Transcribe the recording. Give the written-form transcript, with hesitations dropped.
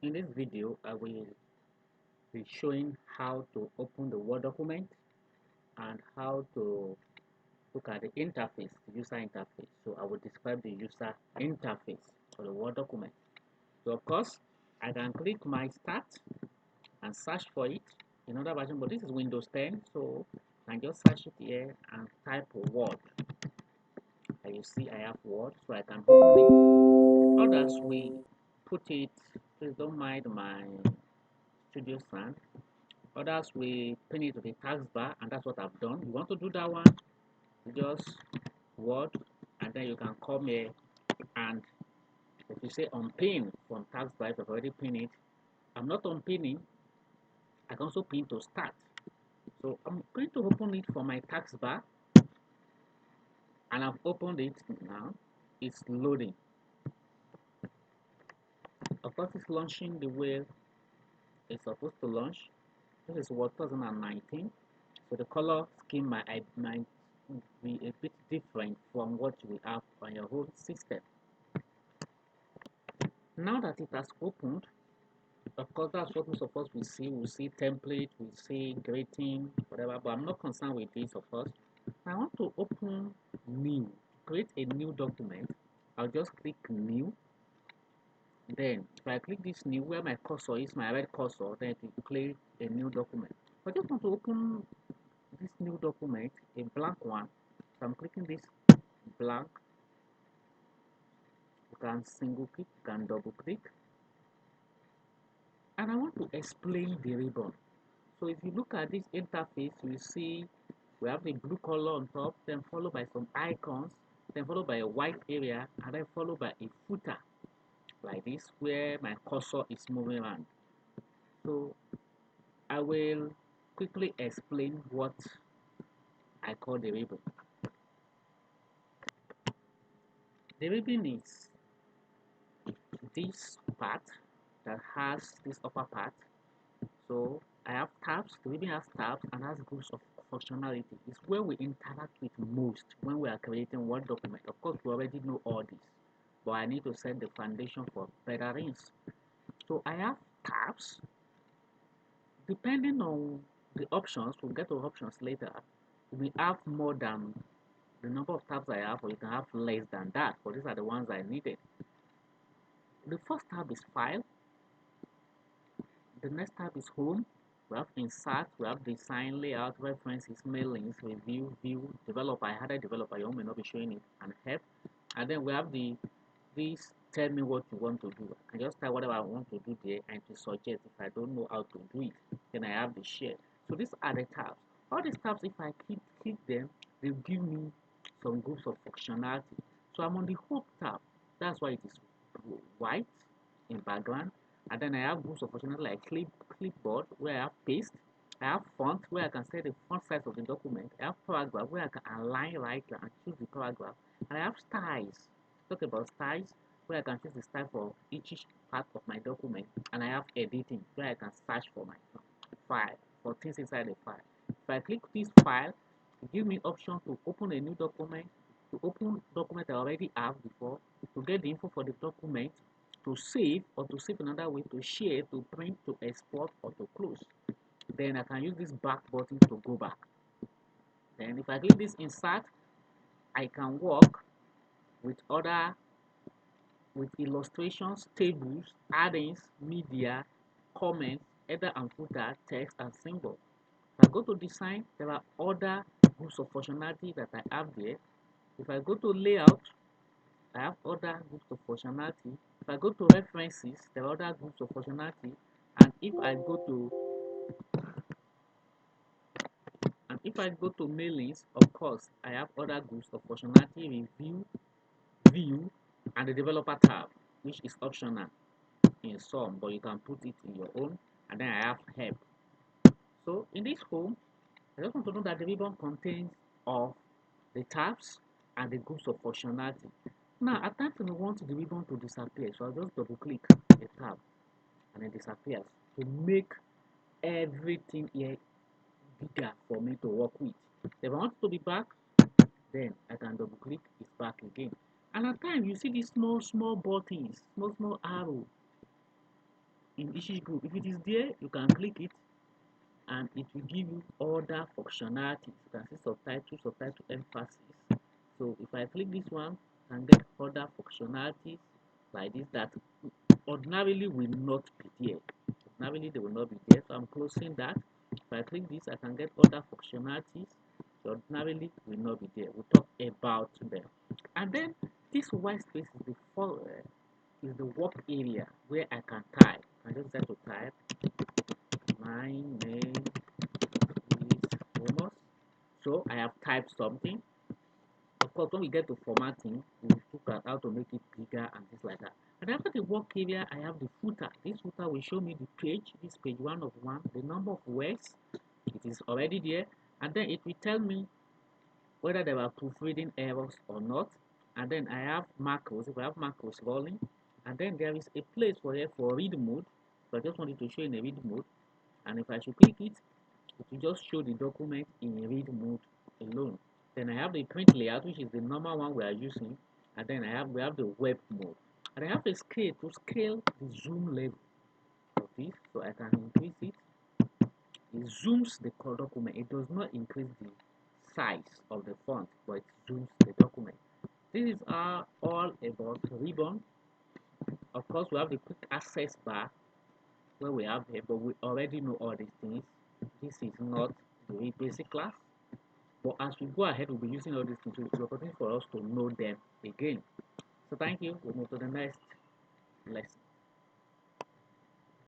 In this video, I will be showing how to open the Word document and how to look at the interface, the user interface. So I will describe the user interface for the Word document. So of course, I can click my start and search for it in another version, but this is Windows 10, so I can just search it here and type Word. And you see I have Word, so I can open it. Others we put it, please don't mind my studio sound. Others we pin it to the taskbar, and that's what I've done. You want to do that one, you just Word, and then you can come here, and if you say unpin from taskbar, if I've already pinned it, I'm not unpinning, I can also pin to start. So I'm going to open it from my taskbar, and I've opened it now. It's loading. Of course, it's launching the way it's supposed to launch. This is what 2019. So the color scheme might be a bit different from what we have on your whole system. Now that it has opened, of course, that's what most of us will see. We see template, we see greeting, whatever, but I'm not concerned with this, of course. I want to open new, create a new document. I'll just click new. Then, if I click this new, where my cursor is, my red cursor, then it will create a new document. I just want to open this new document, a blank one. So I'm clicking this blank. You can single click, you can double click. And I want to explain the ribbon. So if you look at this interface, you see we have the blue color on top, then followed by some icons, then followed by a white area, and then followed by a footer like this where my cursor is moving around. So I will quickly explain what I call the ribbon. The ribbon is this part that has this upper part. So I have tabs, the ribbon has tabs and has groups of functionality. It's where we interact with most when we are creating one document. Of course, we already know all this, but I need to set the foundation for better things. So I have tabs. Depending on the options, we'll get to options later. We have more than the number of tabs I have, or you can have less than that, but these are the ones I needed. The first tab is File. The next tab is Home. We have Insert, we have Design, Layout, References, Mailings, Review, View, Developer. I had a developer, you may not be showing it, and Help. And then we have this tell me what you want to do. I can just type whatever I want to do there and to suggest if I don't know how to do it. Then I have the share. So these are the tabs. All these tabs, if I click them, they give me some groups of functionality. So I'm on the Home tab. That's why it is white in background. And then I have groups of functionality like clipboard where I have paste. I have font where I can set the font size of the document. I have paragraph where I can align right and choose the paragraph. And I have styles. Talk about styles where I can choose the style for each part of my document. And I have editing where I can search for my file, for things inside the file. If I click this file, it gives me option to open a new document, to open document I already have before, to get the info for the document, to save or to save another way, to share, to print, to export, or to close. Then I can use this back button to go back. Then if I click this insert, I can work with other with illustrations, tables, add-ins, media, comments, header and footer, text and symbol. If I go to design, there are other groups of functionality that I have there. If I go to layout, I have other groups of functionality. If I go to references, there are other groups of functionality. And if I go to mailings, of course, I have other groups of functionality, review, view, and the developer tab, which is optional in some, but you can put it in your own. And then I have help. So in this home, I just want to know that the ribbon contains of the tabs and the groups of functionality. Now, at times we want the ribbon to disappear, so I'll just double click the tab and it disappears to make everything here bigger for me to work with. If I want it to be back, then I can double click, it's back again. And at times you see these small buttons, small arrow in each group. If it is there, you can click it and it will give you other functionalities. You can see subtitle emphasis. So if I click this one, I can get other functionalities like this that ordinarily will not be there. Ordinarily they will not be there. So I'm closing that. If I click this, I can get other functionalities that ordinarily will not be there. We'll talk about them. And then this white space is the work area where I can type. I just have to type my name is Amos. So I have typed something. Of course, when we get to formatting, we look at how to make it bigger and things like that. And after the work area, I have the footer. This footer will show me the page, this page 1 of 1, the number of words, it is already there, and then it will tell me whether there are proofreading errors or not. And then I have macros, if I have macros rolling, and then there is a place for here for read mode. So I just wanted to show in a read mode, and if I should click it, it will just show the document in read mode alone. Then I have the print layout, which is the normal one we are using, and then we have the web mode. And I have a scale to scale the zoom level of this, so I can increase it. It zooms the document. It does not increase the size of the font, but it zooms the document. This is all about Ribbon. Of course, we have the quick access bar where we have here, but we already know all these things. This is not the basic class. But as we go ahead, we'll be using all these things. So it's an opportunity for us to know them again. So thank you. We'll move to the next lesson.